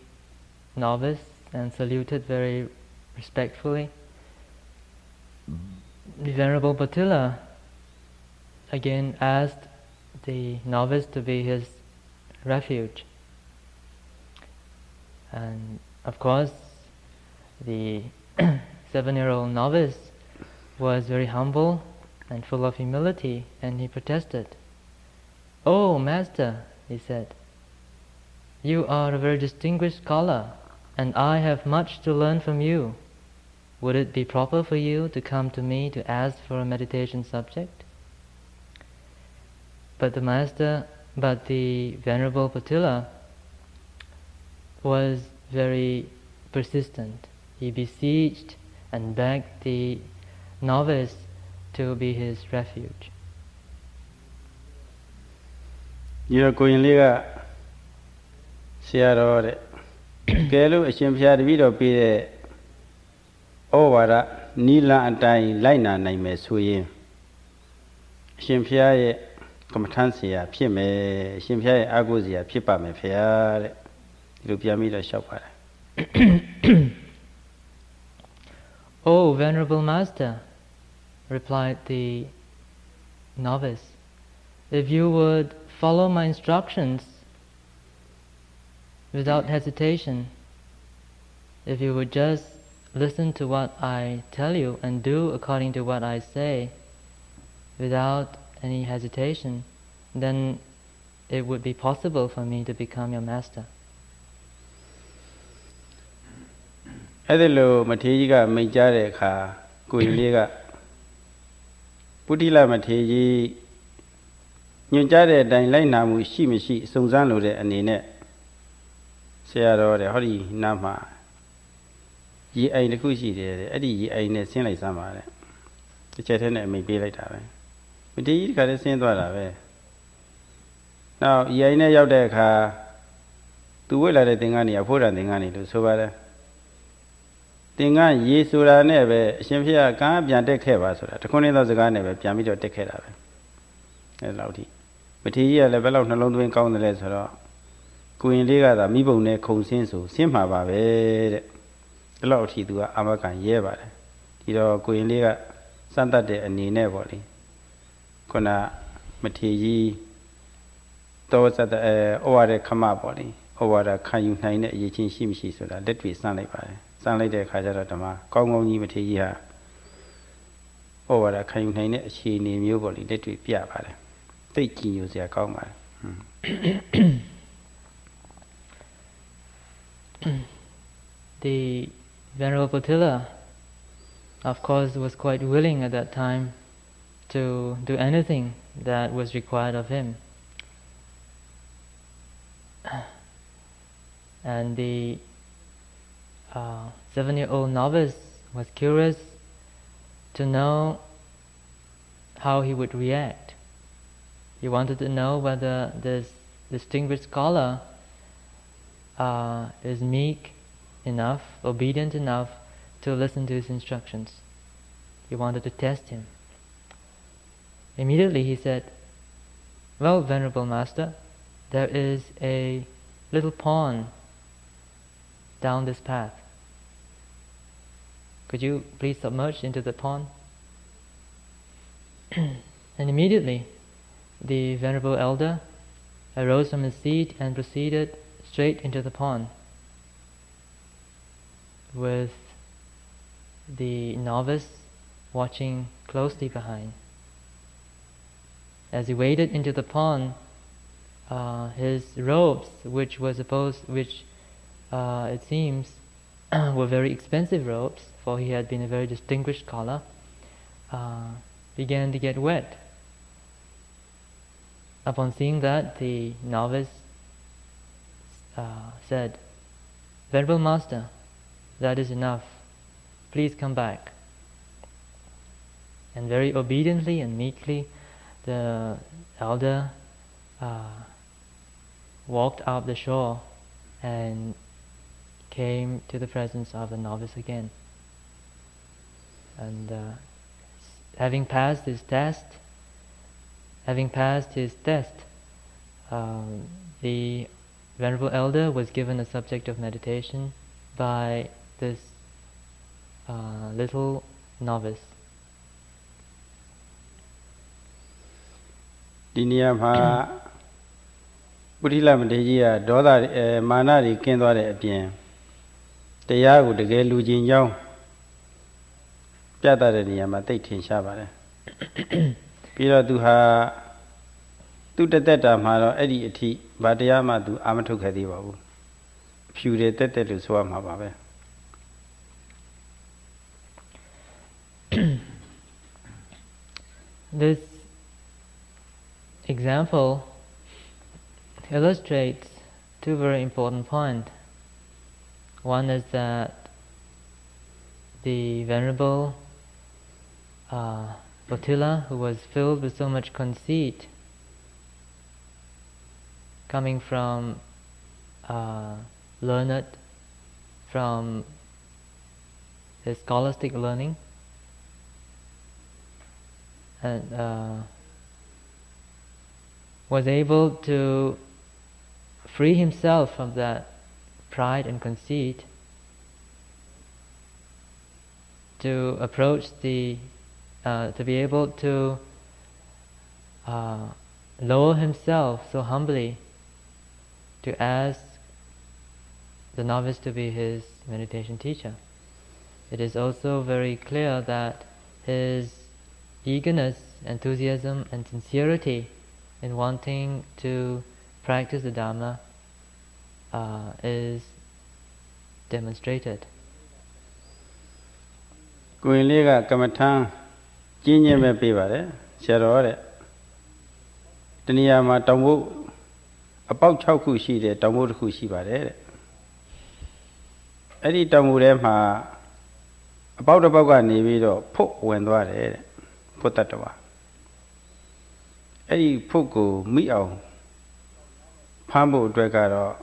novice and saluted very respectfully, the Venerable Paṇḍitā again asked the novice to be his refuge. And of course, the 7-year-old novice was very humble and full of humility, and he protested. "Oh, Master," he said, "you are a very distinguished scholar, and I have much to learn from you. Would it be proper for you to come to me to ask for a meditation subject?" But the Venerable Paṇḍitā was very persistent. He besieged and begged the novice to be his refuge. You go in Liga Sayadaw, Gelu, a Shimpia, the video be over Nila and Dai Lina name Suye. Shimpia Competencia, Pime, Shimpia Aguzia, Pipa me fair, Lupiamida shopper. "Oh, Venerable Master," replied the novice, "if you would follow my instructions without hesitation, if you would just listen to what I tell you and do according to what I say without any hesitation, then it would be possible for me to become your master." Adelo Matejiga Majare Ka, Guiliga Putila Mateji Nujare Dailina Mushimishi, Sungzano and Nine Sayadaw, the Hori Nama Ye Ain the Kushi, Eddie Ye Ain the Sin like Samara. The Chetan may be like that. But he got a sin to now, Ye Ain out there Ka to will let a thing on the Apura and thing on it to so bad. Tinga ye sura neve, Shimpia can't be a deck heavy, so that the corner of the gun never piamito take care of it. Loudy. But he level out alone doing count the letter. Queen Liga, the Mibo ne consensus, Simha Babe, the Lord he do Amakan Yeva. Tido Queen Liga, Santa de and Nevoli. Kona Mateji, those at the over the Kamaboli, over the Kayun Nine, Yachin Shimshi, so that let me stand like by. Sunlight the Kajaratama, Congo Nimatia over a kind of she named Yuboli, let me be about it. Taking you their comma. The Venerable Paṇḍitā, of course, was quite willing at that time to do anything that was required of him. And the 7-year-old novice was curious to know how he would react. He wanted to know whether this distinguished scholar is meek enough, obedient enough to listen to his instructions. He wanted to test him. Immediately he said, "Well, Venerable Master, there is a little pond down this path. Could you please submerge into the pond?" And immediately the Venerable Elder arose from his seat and proceeded straight into the pond, with the novice watching closely behind. As he waded into the pond, his robes, which it seems were very expensive robes, for he had been a very distinguished scholar, began to get wet. Upon seeing that, the novice said, "Venerable Master, that is enough. Please come back." And very obediently and meekly, the elder walked up the shore and came to the presence of the novice again. And having passed his test, the Venerable Elder was given a subject of meditation by this little novice. Diniyama Buddhila Matejiya Doda Manari Kendore Apien Tayagu the Gelujin Young Piata Niyama Taking Shabare ပြီးတော့သူဟာသူတက်တက်တာမှာတော့အဲ့ဒီအထိဗာတရားမှသူအာမထုတ်ခဲ့သေးပါဘူးအဖြူတွေတက်တက်လို့ဆိုရမှာပါပဲ This example illustrates two very important points. One is that the Venerable Bhattila, who was filled with so much conceit, coming from learned, from his scholastic learning, and was able to free himself from that pride and conceit to approach to be able to lower himself so humbly to ask the novice to be his meditation teacher. It is also very clear that his eagerness, enthusiasm and sincerity in wanting to practice the Dhamma is demonstrated. ကိုရင်လေးကကမ္မထမ်းကျင်းကျင်းပဲပြပါတယ်ဆရာတော်တဲ့တဏှာမှာတောင်ဖို့အပေါက်6ခုရှိတယ်တောင်ဖို့တစ်ခုရှိပါတယ်တဲ့အဲ့ဒီတောင်ဖို့ထဲမှာအပေါက်တစ်ပေါက်ကနေပြီးတော့ဖုတ်ဝင်သွားတယ်တဲ့ဖုတ်တတဝါအဲ့ဒီဖုတ်ကိုမိအောင်ဖမ်းဖို့အတွက်ကတော့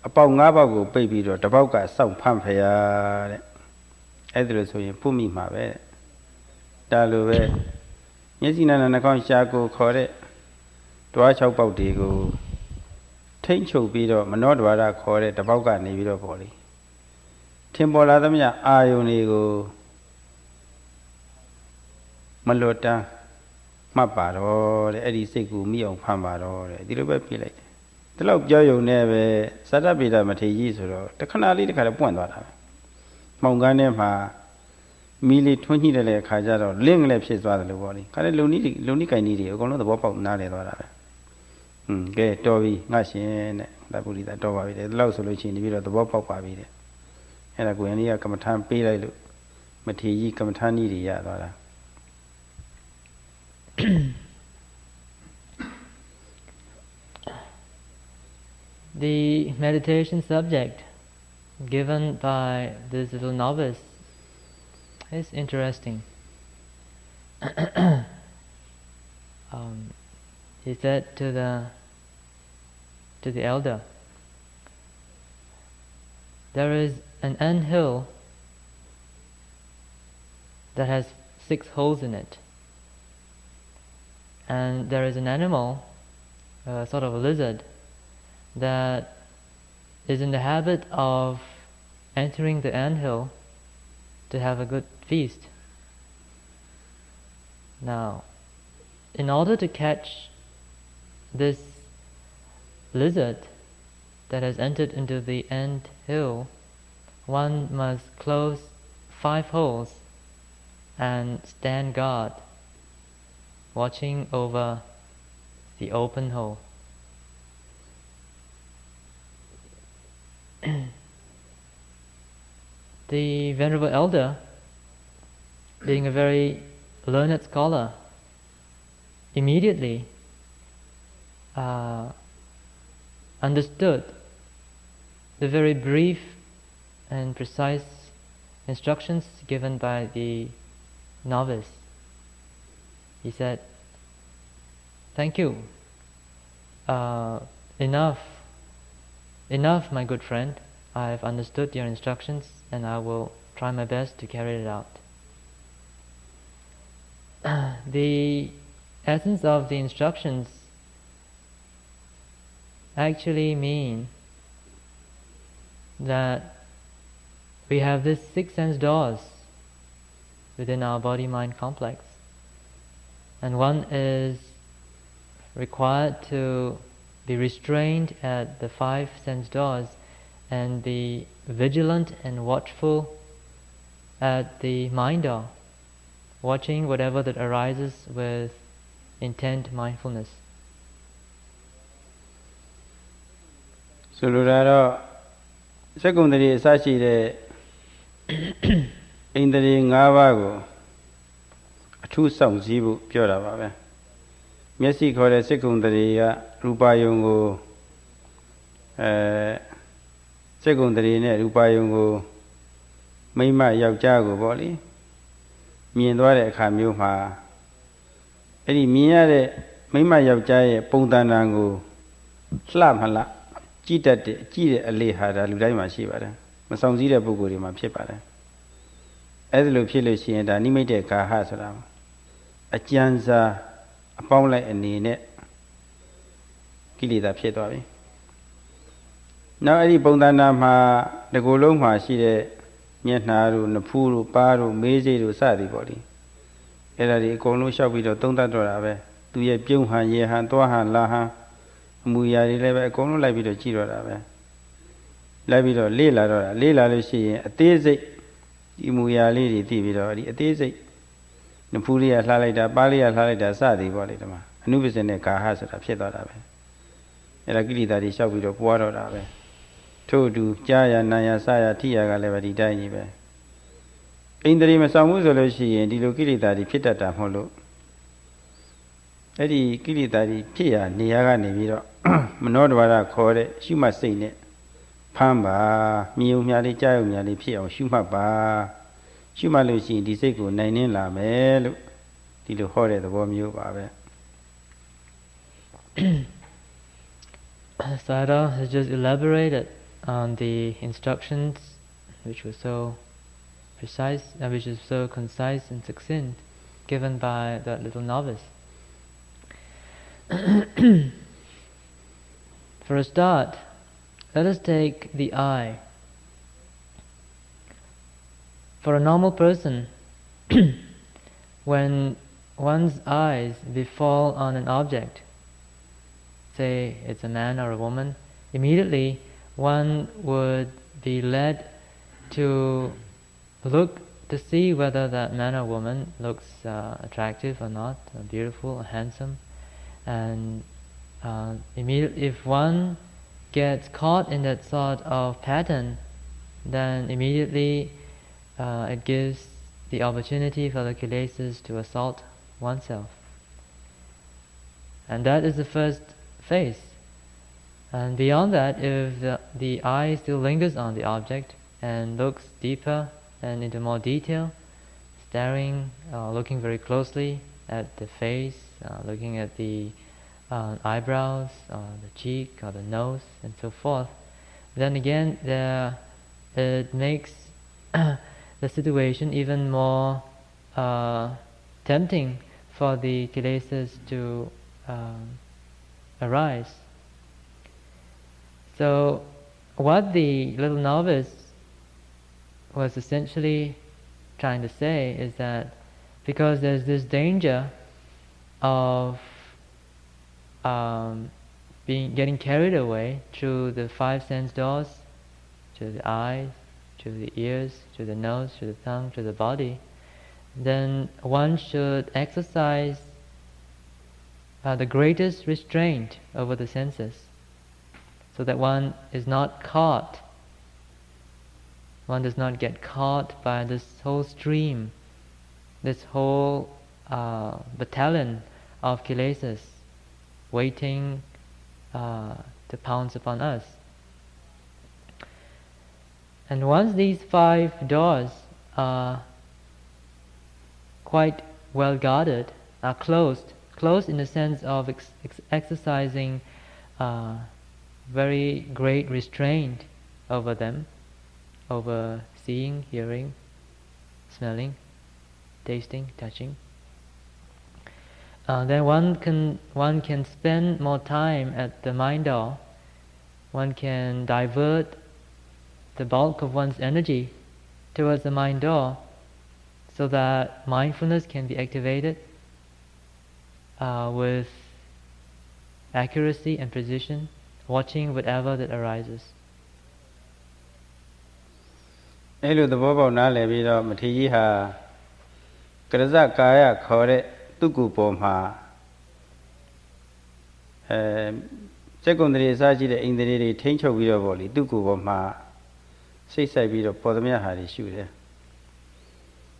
အပေါက်5ပေါက်ကိုပိတ်ပြီးတော့တစ်ပေါက်ကစောင့်ဖမ်းဖရာတဲ့အဲ့ဒါလို့ဆိုရင်ဖုတ်မိမှာပဲဒါလိုပဲမျက်စိနာနှာခေါင်းရှားကိုခေါ်တဲ့တွား6ပေါက်တွေကိုထိမ့်ချုပ်ပြီးတော့မနောဒွါရခေါ်တဲ့တစ်ပေါက်ကနေပြီးတော့ပေါ့လေထင်ပေါ်လာသမျှအာယုန်တွေကိုမလွတ်တမ်းမှတ်ပါတော့တဲ့အဲ့ဒီစိတ်ကိုမိအောင်ဖမ်းပါတော့တဲ့ဒီလိုပဲပြလိုက်တယ်ဒီလောက်ပြောယုံနဲ့ပဲသတ္တပိဒမထေကြီးဆိုတော့တခဏလေးတခါတော့ပွင့်သွားတာပဲမှောင်ကန်းထဲမှာမီးလေးထွန်းညှိတဲ့လေအခါကျတော့လင့်ကလေးဖြစ်သွားတယ်လို့ပေါ့လေခါလေးလုံနီးကိုင်နီးတွေအကုန်လုံးသဘောပေါက်နားလည်သွားတာပဲကဲတော်ပြီငါရှင်တဲ့သဗ္ဗုရိသတော်ပါပြီတဲ့ဒီလောက်ဆိုလို့ရှိရင်ဒီပြီးတော့သဘောပေါက်ပါပြီတဲ့အဲ့ဒါကိုရင်လေးကကမ္မထမ်းပေးလိုက်လို့မထေကြီးကမ္မထမ်းကြီးတွေရသွားတာ The meditation subject given by this little novice is interesting. He said to the elder, there is an anthill that has 6 holes in it, and there is an animal, sort of a lizard, that is in the habit of entering the anthill to have a good feast. Now, in order to catch this lizard that has entered into the ant hill, one must close 5 holes and stand guard, watching over the open hole. The Venerable Elder, being a very learned scholar, immediately understood the very brief and precise instructions given by the novice. He said, "Thank you. Enough, my good friend. I've understood your instructions and I will try my best to carry it out." The essence of the instructions actually mean that we have these 6 sense doors within our body-mind complex, and one is required to be restrained at the 5 sense doors and be vigilant and watchful at the mind door. watching whatever that arises with intent mindfulness. ဆိုလိုတာတော့စက္ကုံတည်းအစရှိတဲ့အိန္ဒြေ၅ပါးကိုအထူးစောင့်စည်းဖို့ပြောတာပါပဲမျက်စိခေါ်တဲ့စက္ကုံတည်းကရူပယုံကိုစက္ကုံတည်းနဲ့ရူပယုံကိုမိမယောက်ျားကိုပေါ့လေမြင်သွားတဲ့အခါမျိုးမှာအဲ့ဒီမြင်ရတဲ့မိမယောက်ျားရဲ့ပုံသဏ္ဍာန်ကိုလှမလှကြည့်တတ်တဲ့ကြည့်တဲ့အလေဟာဒါလူတိုင်းမှာရှိပါတယ်မဆောင်စည်းတဲ့ပုဂ္ဂိုလ်တွေမှာဖြစ်ပါတယ်အဲ့ဒါလိုဖြစ်လို့ရှိရင်ဒါနိမိတ်တဲ့ကာဟဆိုတာအကျဉ်းစားအပေါင်းလိုက်အနေနဲ့ကိလေသာဖြစ်သွားပြီနောက်အဲ့ဒီပုံသဏ္ဍာန်မှာဒီကိုယ်လုံးမှာရှိတဲ့မျက်နှာတို့နဖူးတို့ပါးတို့မေးစိတို့စသည်ပေါ့လေအဲ့ဒါဒီအကုန်လုံးလျှောက်ပြီးတော့သုံးသပ်တော့တာပဲသူရဲ့ပြုံးဟန်ရေဟန်သွားဟန်လာဟန်အမူအရာတွေလည်းပဲအကုန်လုံးလိုက်ပြီးတော့ကြည့်တော့တာပဲလိုက်ပြီးတော့လေ့လာတော့တာလေ့လာလို့ရှိရင်အသေးစိတ်ဒီအမူအရာလေးတွေသိပြီးတော့ဒီအသေးစိတ်နဖူးလေးကလှလိုက်တာပါးလေးကလှလိုက်တာစသည်ပေါ့လေဒီမှာအနုပစ္စနဲ့ကာဟဆိုတာဖြစ်သွားတာပဲအဲ့ဒါကိလေသာတွေလျှောက်ပြီးတော့ပွားတော့တာပဲထို့အတူကြားရနာရစရထိရကလည်းပဲဒီတိုင်းကြီးပဲအိန္ဒြေမဆောင်ဘူးဆိုလို့ရှိရင်ဒီလိုကိလေသာတွေဖြစ်တတ်တာမဟုတ်လို့အဲ့ဒီကိလေသာတွေဖြစ်ရနေရာကနေပြီးတော့မနောတဘာဒခေါ်တဲ့ရှုမှတ်စိတ်နဲ့ဖမ်းပါမြင်ုံများလေးကြားုံများလေးဖြစ်အောင်ရှုမှတ်ပါရှုမှတ်လို့ရှိရင်ဒီစိတ်ကိုနိုင်နှင်းလာမယ်လို့ဒီလိုဟောတဲ့သဘောမျိုးပါပဲ Sayadaw has just elaborated on the instructions which were so precise and which is so concise and succinct given by that little novice. For a start, let us take the eye. For a normal person, when one's eyes befall on an object, say it's a man or a woman, immediately one would be led to look to see whether that man or woman looks attractive or not, or beautiful or handsome. And immediately, if one gets caught in that sort of pattern, then immediately it gives the opportunity for the kilesas to assault oneself. And that is the first phase. And beyond that, if the eye still lingers on the object and looks deeper and into more detail, staring, looking very closely at the face, looking at the eyebrows, or the cheek, or the nose, and so forth, then again it makes the situation even more tempting for the kilesas to arise. So what the little novice was essentially trying to say is that because there's this danger of getting carried away through the five sense doors, to the eyes, to the ears, to the nose, to the tongue, to the body, then one should exercise the greatest restraint over the senses, so that one is not caught, one does not get caught by this whole stream, this whole battalion of kilesas waiting to pounce upon us. And once these five doors are quite well guarded, are closed in the sense of exercising very great restraint over them, over seeing, hearing, smelling, tasting, touching, then one can spend more time at the mind door. One can divert the bulk of one's energy towards the mind door, so that mindfulness can be activated with accuracy and precision, watching whatever that arises. အဲ့လိုသဘောပေါက်နားလည်ပြီးတော့မထေရကြီးဟာ Graza Kaya Kore Tukupoma secondary Saji in the Tinch of Vidovoli, Tukupoma, say Sabido Podamia Hari Shooter.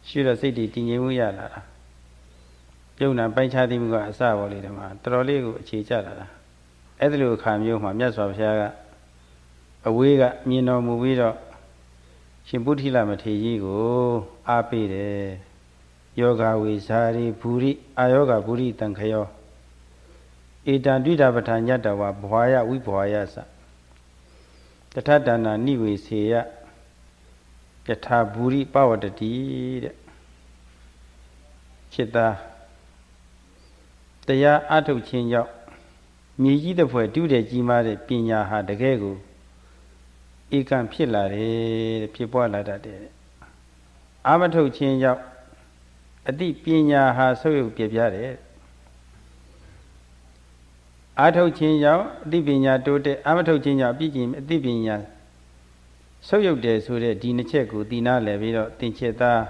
Should a city Tinyuyala. Yona Banchadim Savoli, Trolli Chichara. Edlu Kamu, Mammas of Shaga. A wiga, Mino Movido. Shimbutila Matigo, Api, Yoga Wisari, Puri, Ayoga Puri, Tankayo. Itan Dudabatan wa Boya, Wipoyasa. The Tatana Niwis here. The Taburi power the deed. Chita. The ya Atu Chinyo. Miji the poet do the Jima Pina had the Gegu. He can pillar people like that. Amato change up a deep pina has so you give it. Ato change out, deep pina to the amato change up, begin a deep pina. So you dare so that Dina Checo, Dina Levido, Tincheta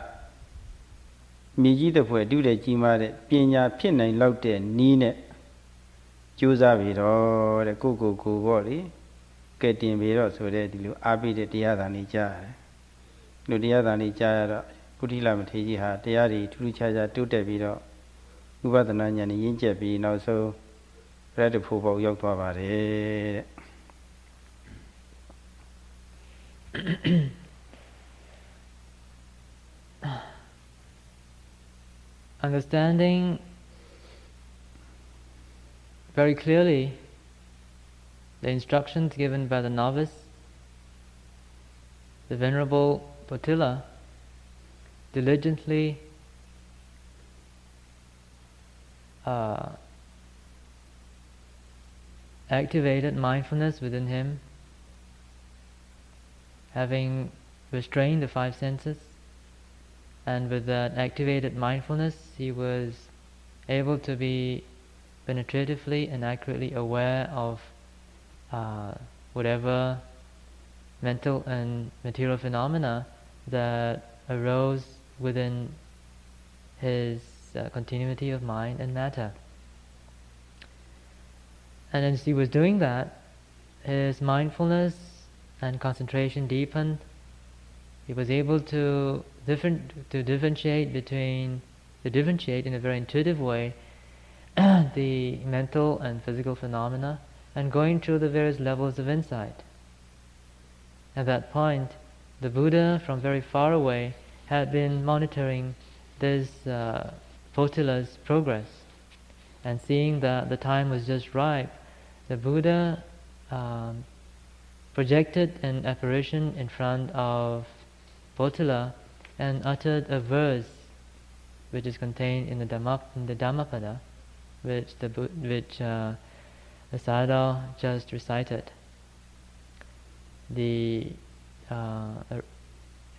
Miji the poet do the Jima, Pina, Pin and Lotte, Nina, Juzavido, the Cuckoo Body. Getting Vero so that you abi the Diadanija. Ludia Danija, Putila Matija, Diari, Tuchaja, Tutevido, Ubadananya, Yinjabi, and also Red Pupo Yokwa. Understanding very clearly the instructions given by the novice, the Venerable Potila diligently activated mindfulness within him, having restrained the five senses, and with that activated mindfulness he was able to be penetratively and accurately aware of whatever mental and material phenomena that arose within his continuity of mind and matter. And as he was doing that, his mindfulness and concentration deepened. He was able to differentiate in a very intuitive way the mental and physical phenomena, and going through the various levels of insight. At that point, the Buddha from very far away had been monitoring this Potila's progress, and seeing that the time was just ripe, the Buddha projected an apparition in front of Potila and uttered a verse which is contained in the Dhammapada, which the Sayadaw just recited.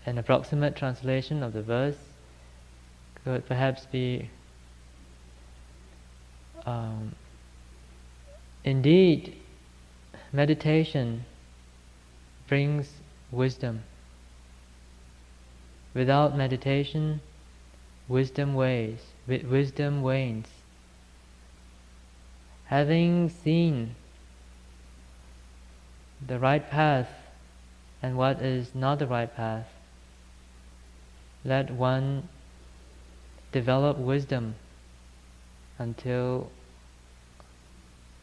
An approximate translation of the verse could perhaps be, indeed, meditation brings wisdom. Without meditation, wisdom wanes. Having seen the right path and what is not the right path, let one develop wisdom until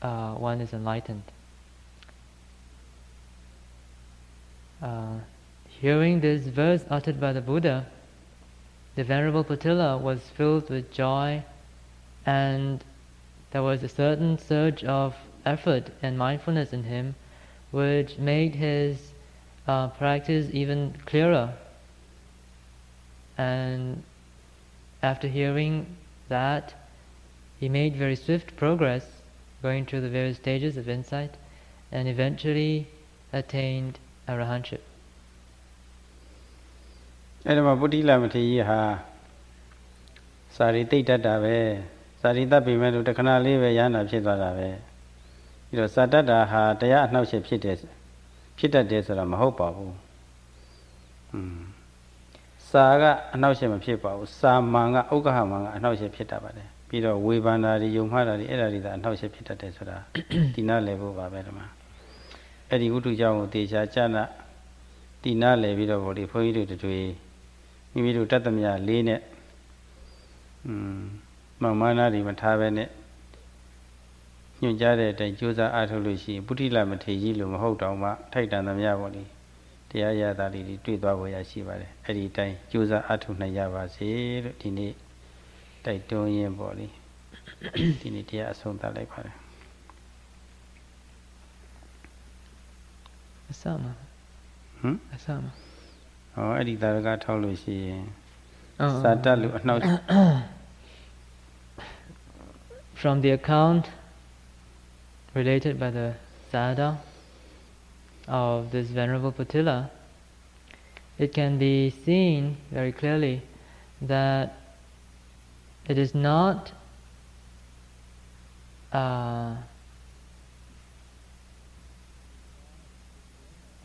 one is enlightened. Hearing this verse uttered by the Buddha, the Venerable Potila was filled with joy, and there was a certain surge of effort and mindfulness in him which made his practice even clearer. And after hearing that, he made very swift progress, going through the various stages of insight, and eventually attained arahantship. Edama Potila Matiha Sariti Tatabe, Sarita Pimedu Takanali, Yana Chitarabe. You know, Satata had the no ship Pita Desera Mahopa. Saga announcement people, Samanga, Oklahoma, announcement Pitabade. Peter Wibana, the Yumara, the Edda, announcement Pitatesura, Tina Levo Babama. Eddie Utu Jamu, Tisha Chana, Tina Levido, body for you to do. Maybe to Tatamia, lean it. Mamana, even Tavene. You jaded and Jusa Atolushi, Putila Matejilum, Hotoma, take down the Yavoli. The Aya that it treat Baba Shiva, every time Jusa Atunayava, say, Tini, Taitonian body. Tinitia Sonta like her. Asama. Asama. Oh, Eddie Daraga told me she. Satalu, no. From the account related by the Sayadaw of this Venerable Patila, it can be seen very clearly that it is not the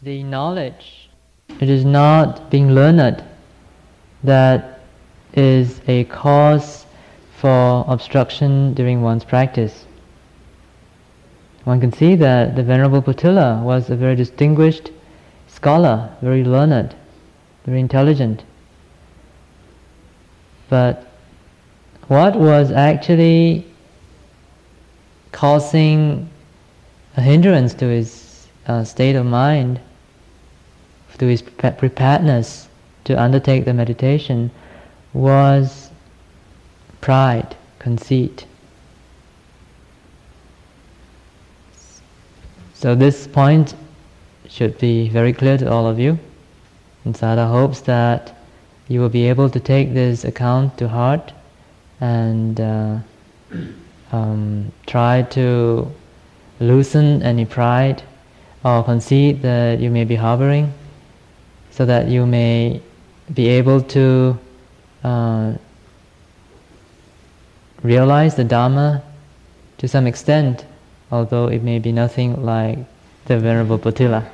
knowledge, it is not being learned that is a cause for obstruction during one's practice. One can see that the Venerable Patila was a very distinguished scholar, very learned, very intelligent. But what was actually causing a hindrance to his state of mind, to his preparedness to undertake the meditation, was pride, conceit. So this point should be very clear to all of you. And Sayadaw hopes that you will be able to take this account to heart and try to loosen any pride or conceit that you may be harboring, so that you may be able to realize the Dhamma to some extent, although it may be nothing like the Venerable Patila.